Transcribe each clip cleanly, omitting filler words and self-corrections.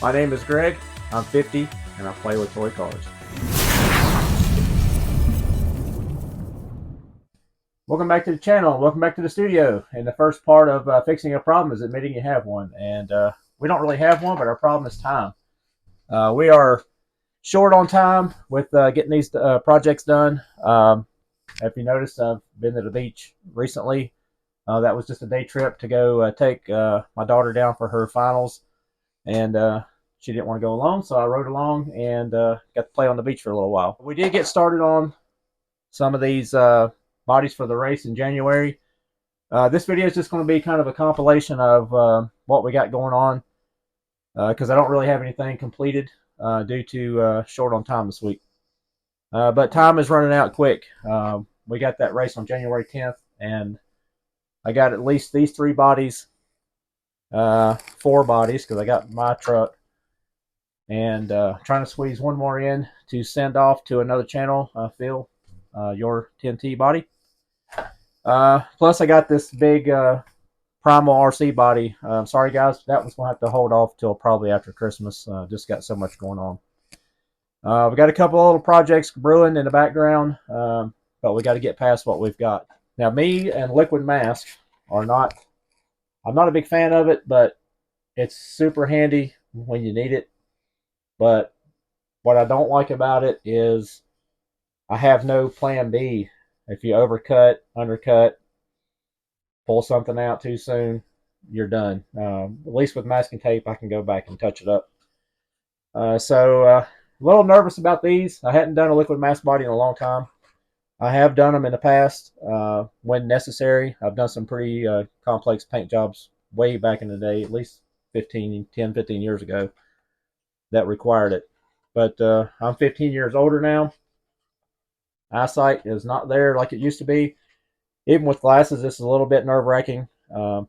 My name is Greg, I'm 50, and I play with toy cars. Welcome back to the channel, welcome back to the studio. And the first part of fixing a problem is admitting you have one. And we don't really have one, but our problem is time. We are short on time with getting these projects done. If you noticed, I've been to the beach recently. That was just a day trip to go take my daughter down for her finals. And she didn't want to go alone, so I rode along and got to play on the beach for a little while. We did get started on some of these bodies for the race in January. This video is just going to be kind of a compilation of what we got going on because I don't really have anything completed due to short on time this week. But time is running out quick. We got that race on January 10th, and I got at least these 3 bodies, 4 bodies, because I got my truck, and trying to squeeze one more in to send off to another channel, Phil, your 10T body. Plus I got this big Primal RC body. Sorry guys, that one's going to have to hold off till probably after Christmas. Just got so much going on. We got a couple of little projects brewing in the background, but we got to get past what we've got. Now me and Liquid Mask are not, I'm not a big fan of it, but it's super handy when you need it. But what I don't like about it is I have no plan B. If you overcut, undercut, pull something out too soon, you're done. At least with masking tape, I can go back and touch it up. So a little nervous about these. I hadn't done a liquid mask body in a long time. I have done them in the past when necessary. I've done some pretty complex paint jobs way back in the day, at least 10, 15 years ago, that required it. But I'm 15 years older now. Eyesight is not there like it used to be. Even with glasses, this is a little bit nerve-wracking. I'm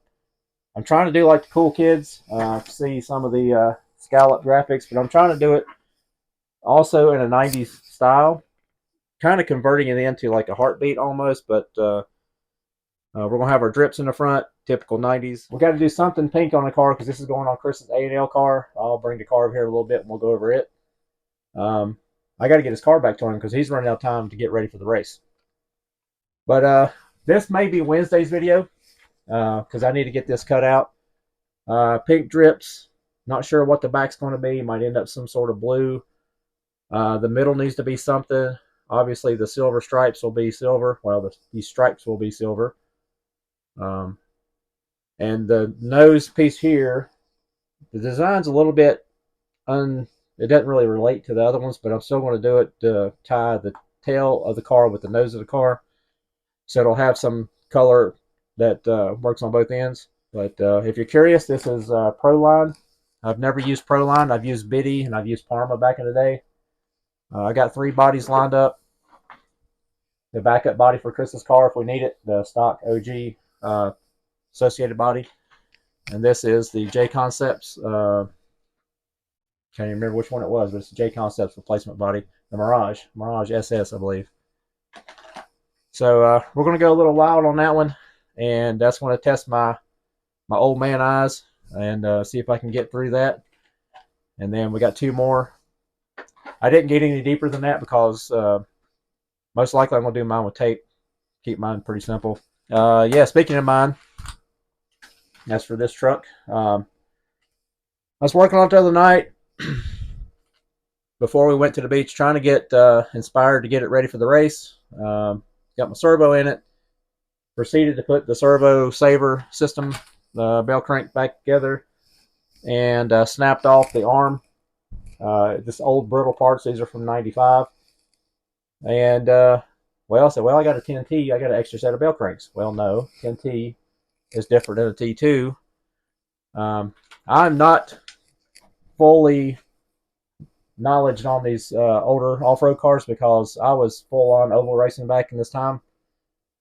trying to do like the cool kids, see some of the scallop graphics, but I'm trying to do it also in a 90s style, kind of converting it into like a heartbeat almost, but we're going to have our drips in the front, typical 90s. We got to do something pink on the car because this is going on Chris's A&L car. I'll bring the car over here a little bit and we'll go over it. I got to get his car back to him because he's running out of time to get ready for the race. But this may be Wednesday's video because I need to get this cut out. Pink drips, not sure what the back's going to be. Might end up some sort of blue. The middle needs to be something. Obviously, the silver stripes will be silver. Well, these stripes will be silver. And the nose piece here, the design's a little bit it doesn't really relate to the other ones, but I'm still going to do it to tie the tail of the car with the nose of the car. So it'll have some color that works on both ends. But if you're curious, this is Proline. I've never used Proline. I've used Biddy and I've used Parma back in the day. I got 3 bodies lined up. The backup body for Chris's car if we need it. The stock OG associated body. And this is the J Concepts. Can't even remember which one it was, but it's the J Concepts replacement body. The Mirage SS, I believe. So we're going to go a little wild on that one. And that's going to test my old man eyes and see if I can get through that. And then we got 2 more. I didn't get any deeper than that because most likely I'm going to do mine with tape. Keep mine pretty simple. Yeah, speaking of mine, that's for this truck. I was working on it the other night before we went to the beach, trying to get inspired to get it ready for the race. Got my servo in it. Proceeded to put the servo saver system, the bell crank back together, and snapped off the arm. This old brittle parts, these are from 95. And, well, I said, well, I got a 10T, I got an extra set of bell cranks. Well, no, 10T is different than a T2. I'm not fully knowledge on these older off-road cars because I was full-on oval racing back in this time.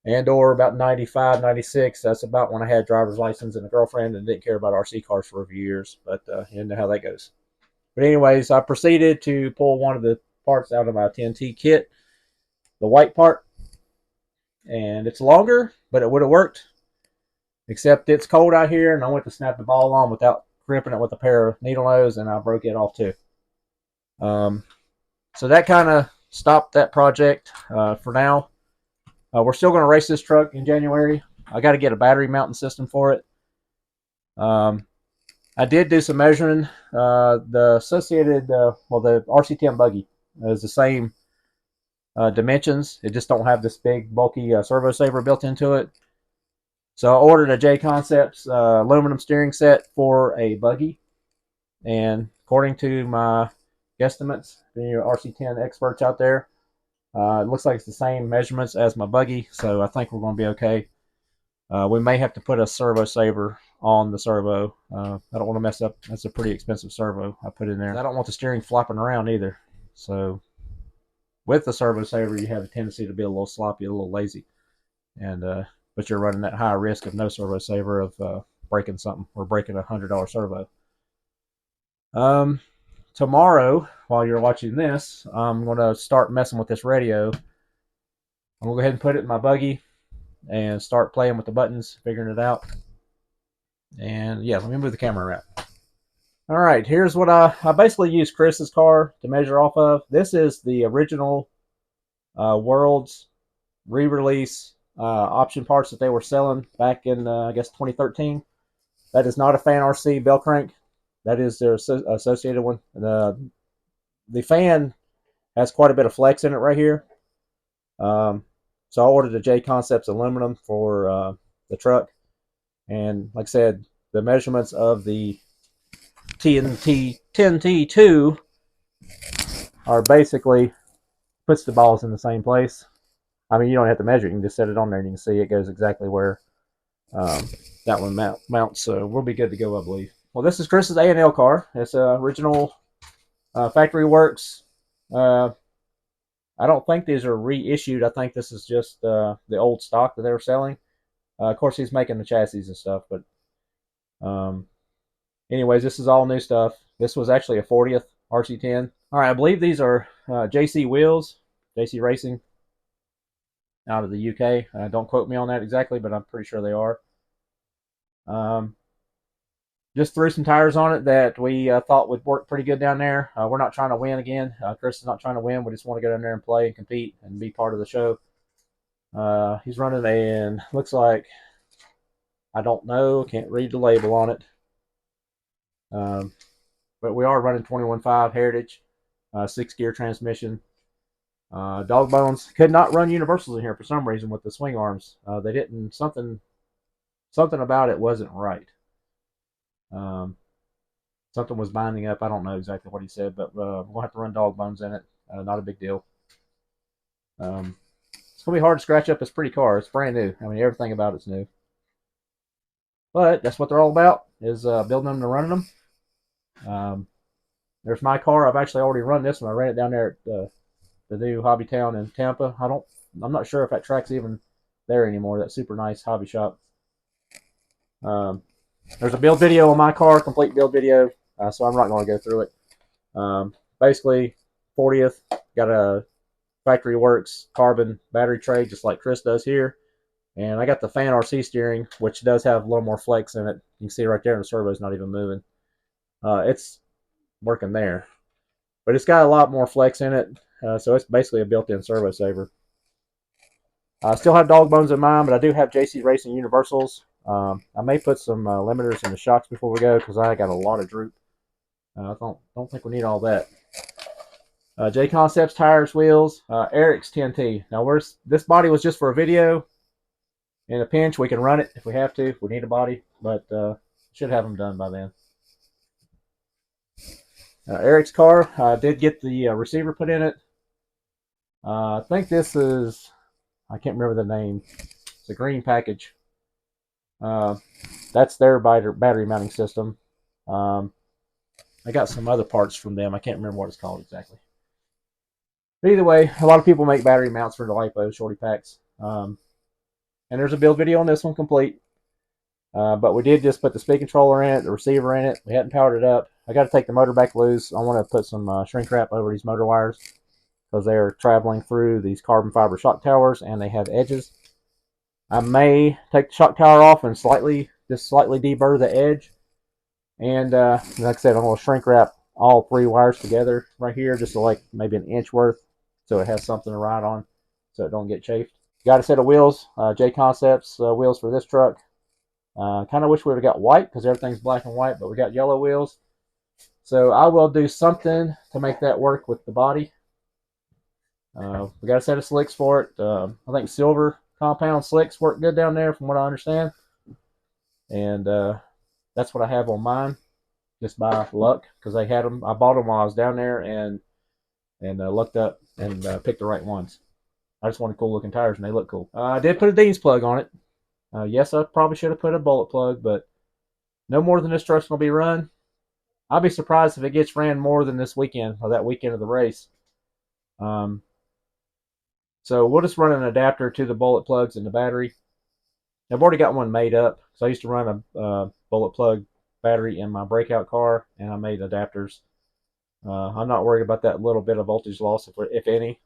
And or about 95, 96, that's about when I had driver's license and a girlfriend and didn't care about RC cars for a few years. But you know how that goes. But anyways, I proceeded to pull one of the parts out of my 10T kit, the white part. And it's longer, but it would have worked. Except it's cold out here and I went to snap the ball on without gripping it with a pair of needle nose, and I broke it off too. So that kind of stopped that project for now. We're still going to race this truck in January. I got to get a battery mounting system for it. I did do some measuring. The associated, the RC10 buggy is the same dimensions. It just don't have this big bulky servo saver built into it. So I ordered a J Concepts aluminum steering set for a buggy, and according to my guesstimates, the RC10 experts out there, it looks like it's the same measurements as my buggy, so I think we're going to be okay. We may have to put a servo saver on the servo. I don't want to mess up. That's a pretty expensive servo I put in there. I don't want the steering flopping around either. So with the servo saver, you have a tendency to be a little sloppy, a little lazy, and but you're running that high risk of no servo saver of breaking something or breaking a $100 servo. Tomorrow, while you're watching this, I'm going to start messing with this radio. I'm going to go ahead and put it in my buggy and start playing with the buttons, figuring it out. And yeah, let me move the camera around. All right, here's what I basically used Chris's car to measure off of. This is the original World's re-release option parts that they were selling back in, I guess, 2013. That is not a Fan RC bell crank. That is their associated one. The fan has quite a bit of flex in it right here. So I ordered a J Concepts aluminum for the truck. And like I said, the measurements of the TNT2 are basically puts the balls in the same place. I mean, you don't have to measure it. You can just set it on there and you can see it goes exactly where that one mounts. So we'll be good to go, I believe. Well, this is Chris's A&L car. It's original factory works. I don't think these are reissued. I think this is just the old stock that they were selling. Of course, he's making the chassis and stuff, but anyways, this is all new stuff. This was actually a 40th RC10. All right, I believe these are JC wheels, JC Racing out of the UK. Don't quote me on that exactly, but I'm pretty sure they are. Just threw some tires on it that we thought would work pretty good down there. We're not trying to win again. Chris is not trying to win. We just want to go down there and play and compete and be part of the show. He's running in, looks like, I don't know, can't read the label on it. But we are running 21.5 Heritage, 6-gear transmission. Dog bones. Could not run universals in here for some reason with the swing arms. They didn't, something about it wasn't right. Something was binding up. I don't know exactly what he said, but we're going to have to run dog bones in it. Not a big deal. It's going to be hard to scratch up this pretty car. It's brand new. I mean, everything about it's new. But that's what they're all about, is building them and running them. There's my car. I've actually already run this one. I ran it down there at the new Hobby Town in Tampa. I'm not sure if that track's even there anymore. That super nice hobby shop. There's a build video on my car, complete build video, so I'm not going to go through it. Basically, 40th, got a factory works carbon battery tray, just like Chris does here. And I got the Fan RC steering, which does have a little more flex in it. You can see right there, the servo's not even moving. It's working there. But it's got a lot more flex in it, so it's basically a built-in servo saver. I still have dog bones in mine, but I do have JC Racing Universals. I may put some limiters in the shocks before we go, because I got a lot of droop. I don't think we need all that. J Concepts tires, wheels, Eric's 10T. Now this body was just for a video. In a pinch, we can run it if we have to, if we need a body, but should have them done by then. Eric's car, did get the receiver put in it. I think this is, I can't remember the name. It's a green package. That's their battery mounting system. I got some other parts from them. I can't remember what it's called exactly. But either way, a lot of people make battery mounts for the LiPo shorty packs. And there's a build video on this one complete. But we did just put the speed controller in it, the receiver in it. We hadn't powered it up. I got to take the motor back loose. I want to put some shrink wrap over these motor wires, because they're traveling through these carbon fiber shock towers and they have edges. I may take the shock tower off and slightly deburr the edge And like I said, I'm going to shrink wrap all 3 wires together right here, just to like maybe an inch worth, so it has something to ride on, so it don't get chafed. Got a set of wheels, J Concepts wheels for this truck. Kind of wish we would have got white because everything's black and white, but we got yellow wheels. So I will do something to make that work with the body. We got a set of slicks for it. I think silver compound slicks work good down there from what I understand. And that's what I have on mine, just by luck, because they had them. I bought them while I was down there and looked up and picked the right ones. I just wanted cool looking tires and they look cool. I did put a Dean's plug on it. Yes, I probably should have put a bullet plug, but no more than this truck's going to be run. I'll be surprised if it gets ran more than this weekend or that weekend of the race. So we'll just run an adapter to the bullet plugs and the battery. I've already got one made up. So I used to run a bullet plug battery in my breakout car, and I made adapters. I'm not worried about that little bit of voltage loss, if any.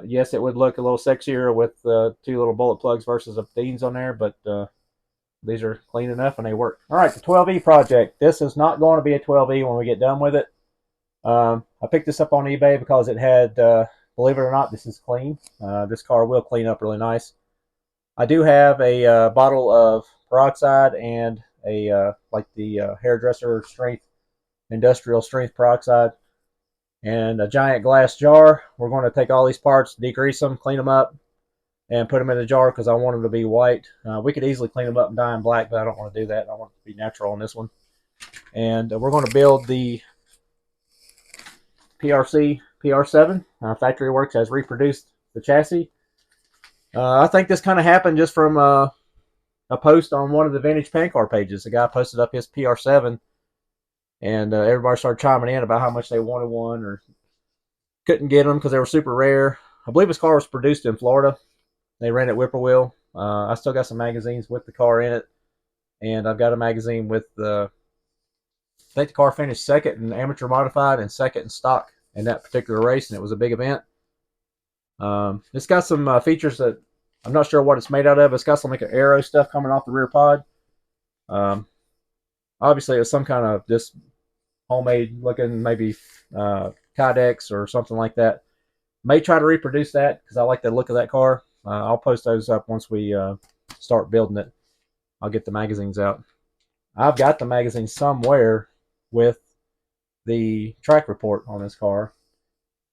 Yes, it would look a little sexier with 2 little bullet plugs versus a Dean's on there, but these are clean enough and they work. All right, the 12E project. This is not going to be a 12E when we get done with it. I picked this up on eBay because it had, believe it or not, this is clean. This car will clean up really nice. I do have a bottle of peroxide and like the hairdresser strength, industrial strength peroxide, and a giant glass jar. We're going to take all these parts, degrease them, clean them up, and put them in a jar because I want them to be white. We could easily clean them up and dye them black, but I don't want to do that. I want it to be natural on this one. And we're going to build the PRC PR7. Factory Works has reproduced the chassis. I think this kind of happened just from a post on one of the vintage pan car pages. The guy posted up his PR7, and everybody started chiming in about how much they wanted one or couldn't get them because they were super rare. I believe his car was produced in Florida. They ran at Whippoorwill. I still got some magazines with the car in it, and I've got a magazine with I think the car finished second in amateur modified and second in stock in that particular race, and it was a big event. It's got some features that I'm not sure what it's made out of. It's got some like aero stuff coming off the rear pod. Obviously, it was some kind of just homemade looking, maybe Kydex or something like that. May try to reproduce that because I like the look of that car. I'll post those up once we start building it. I'll get the magazines out. I've got the magazine somewhere with the track report on this car.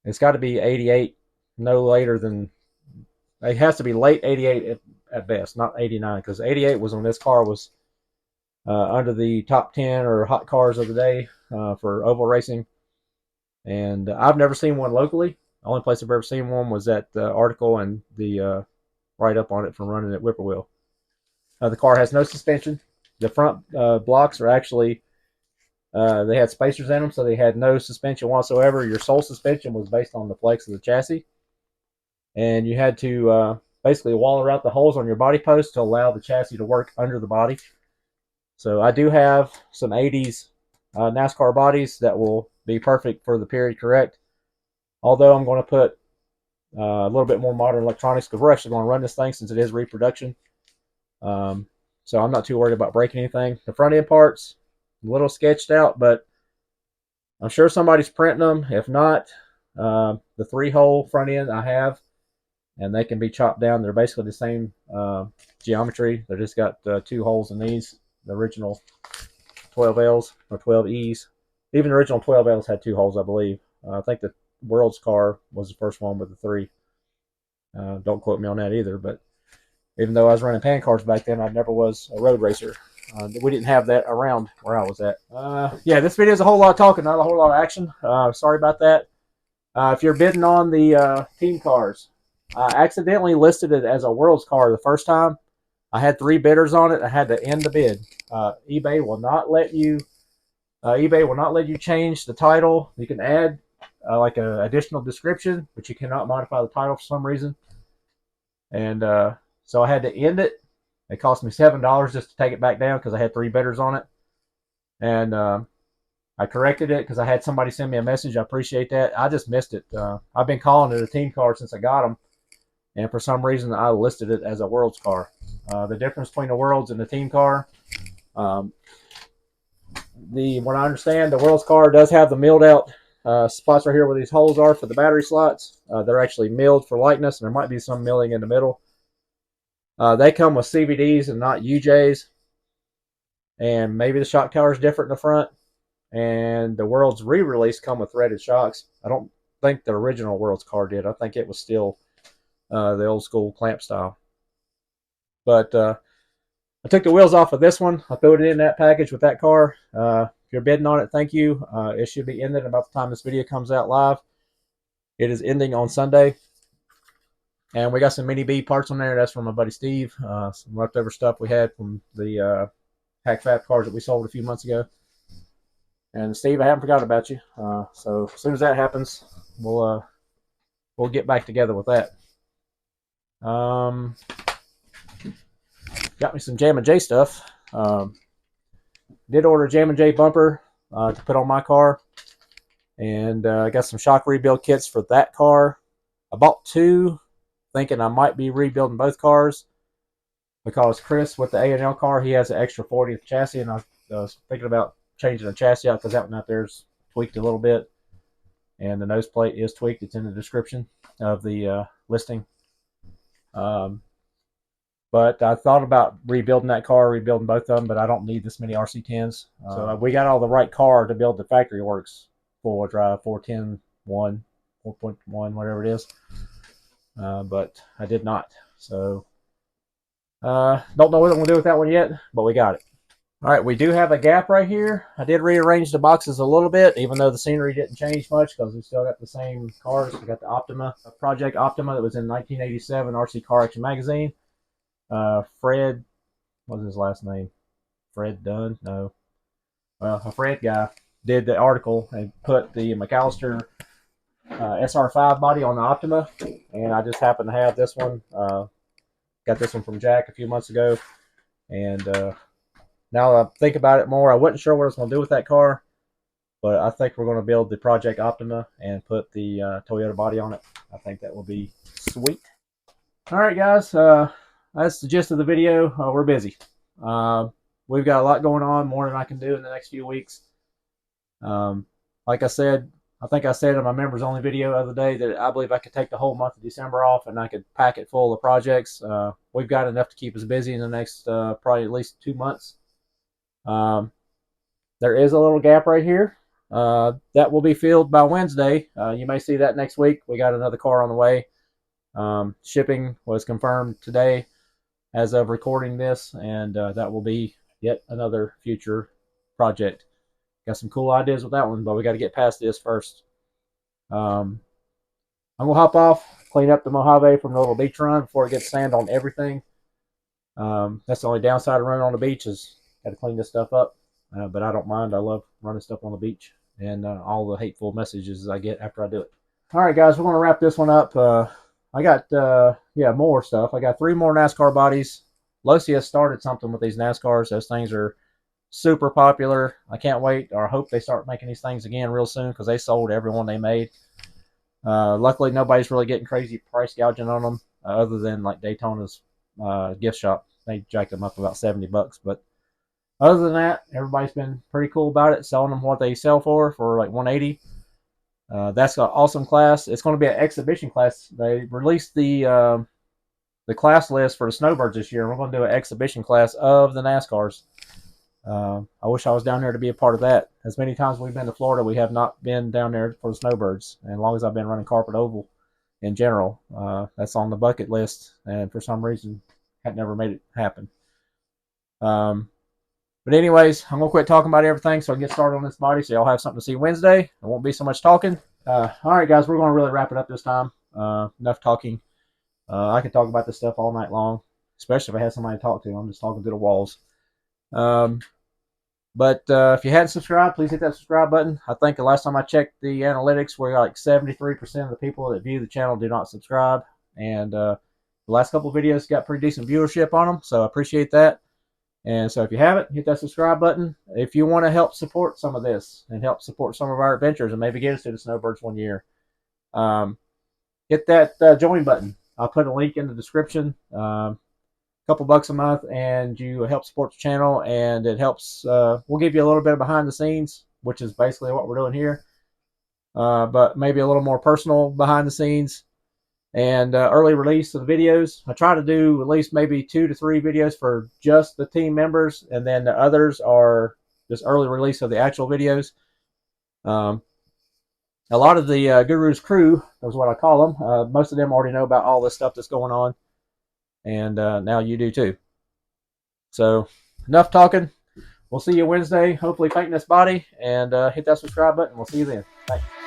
It's got to be 88, no later than, it has to be late 88 at best, not 89, because 88 was when this car was under the top 10 or hot cars of the day for oval racing. And I've never seen one locally. The only place I've ever seen one was that article and the write-up on it from running at Whippoorwill. The car has no suspension. The front blocks are actually, they had spacers in them, so they had no suspension whatsoever. Your sole suspension was based on the flex of the chassis. And you had to basically waller out the holes on your body post to allow the chassis to work under the body. So I do have some 80s NASCAR bodies that will be perfect for the period correct. Although I'm going to put a little bit more modern electronics because we're actually going to run this thing since it is reproduction. So I'm not too worried about breaking anything. The front end parts, a little sketched out, but I'm sure somebody's printing them. If not, the 3-hole front end I have, and they can be chopped down. They're basically the same geometry. They just got 2 holes in these. The original 12Ls or 12Es. Even the original 12Ls had 2 holes, I believe. I think the World's car was the first one with the 3. Don't quote me on that either, but even though I was running pan cars back then, I never was a road racer. We didn't have that around where I was at. Yeah, this video is a whole lot of talking, not a whole lot of action. Sorry about that. If you're bidding on the team cars, I accidentally listed it as a World's car the first time. I had 3 bidders on it. I had to end the bid. eBay will not let you. eBay will not let you change the title. You can add like an additional description, but you cannot modify the title for some reason. And so I had to end it. It cost me $7 just to take it back down because I had 3 bidders on it. And I corrected it because I had somebody send me a message. I appreciate that. I just missed it. I've been calling it a team car since I got them. And for some reason, I listed it as a World's car. The difference between the World's and the team car, what I understand, the World's car does have the milled out spots right here where these holes are for the battery slots. They're actually milled for lightness, and there might be some milling in the middle. They come with CVDs and not UJs, and maybe the shock tower is different in the front. And the World's re-release come with threaded shocks. I don't think the original World's car did. I think it was still the old school clamp style. But I took the wheels off of this one. I threw it in that package with that car. If you're bidding on it, thank you. It should be ended about the time this video comes out live. It is ending on Sunday. And we got some Mini B parts on there. That's from my buddy Steve. Some leftover stuff we had from the Hack Fab cars that we sold a few months ago. And Steve, I haven't forgotten about you. So as soon as that happens, we'll get back together with that. Got me some Jam and J stuff. Did order a Jam and J bumper to put on my car, and I got some shock rebuild kits for that car. I bought two, thinking I might be rebuilding both cars because Chris with the A&L car, he has an extra 40th chassis, and I was thinking about changing the chassis out because that one out there's tweaked a little bit, and the nose plate is tweaked. It's in the description of the listing. But I thought about rebuilding that car, rebuilding both of them, but I don't need this many RC10s. So we got all the right car to build the factory works four-wheel drive, 410, 1, 4.1, whatever it is. But I did not. So don't know what I'm going to do with that one yet, but we got it. All right, we do have a gap right here. I did rearrange the boxes a little bit, even though the scenery didn't change much because we still got the same cars. We got the Optima, Project Optima that was in 1987 RC Car Action magazine. Fred, what was his last name? Fred Dunn? No. Well, a Fred guy did the article and put the McAllister SR5 body on the Optima, and I just happened to have this one. Got this one from Jack a few months ago, and now that I think about it more, I wasn't sure what I was going to do with that car, but I think we're going to build the Project Optima and put the Toyota body on it. I think that will be sweet. All right, guys. That's the gist of the video. We're busy. We've got a lot going on, more than I can do in the next few weeks. Like I said, I think I said in my members only video the other day that I believe I could take the whole month of December off and I could pack it full of projects. We've got enough to keep us busy in the next probably at least 2 months. There is a little gap right here. That will be filled by Wednesday. You may see that next week. We got another car on the way. Shipping was confirmed today as of recording this, and that will be yet another future project. Got some cool ideas with that one, but we got to get past this first. I'm gonna hop off, clean up the Mojave from the little beach run before it gets sand on everything. That's the only downside of running on the beach is got to clean this stuff up, but I don't mind. I love running stuff on the beach and all the hateful messages I get after I do it. All right, guys, we're gonna wrap this one up. I got more stuff. I got 3 more NASCAR bodies. Losi has started something with these NASCARs. Those things are super popular. I can't wait, or I hope they start making these things again real soon because they sold every one they made. Luckily, nobody's really getting crazy price gouging on them, other than like Daytona's gift shop. They jacked them up about $70, but other than that, everybody's been pretty cool about it, selling them what they sell for like $180. That's an awesome class. It's going to be an exhibition class. They released the class list for the snowbirds this year. We're going to do an exhibition class of the NASCARs. I wish I was down there to be a part of that. As many times we've been to Florida, we have not been down there for the snowbirds. And as long as I've been running carpet oval in general, that's on the bucket list. And for some reason, had never made it happen. But anyways, I'm going to quit talking about everything so I can get started on this body so y'all have something to see Wednesday. There won't be so much talking. All right, guys, we're going to really wrap it up this time. Enough talking. I could talk about this stuff all night long, especially if I had somebody to talk to. I'm just talking to the walls. But if you hadn't subscribed, please hit that subscribe button. I think the last time I checked the analytics, we're like 73% of the people that view the channel do not subscribe. And the last couple of videos got pretty decent viewership on them, so I appreciate that. And so if you haven't, hit that subscribe button. If you want to help support some of this and help support some of our adventures and maybe get us to the snowbirds one year, hit that join button. I'll put a link in the description. couple bucks a month, and you help support the channel, and it helps. We'll give you a little bit of behind the scenes, which is basically what we're doing here, but maybe a little more personal behind the scenes, and early release of the videos. I try to do at least maybe 2 to 3 videos for just the team members, and then the others are just early release of the actual videos. A lot of the Guru's crew, is what I call them, most of them already know about all this stuff that's going on, and now you do too. So enough talking. We'll see you Wednesday, hopefully painting this body, and hit that subscribe button. We'll see you then. Thanks.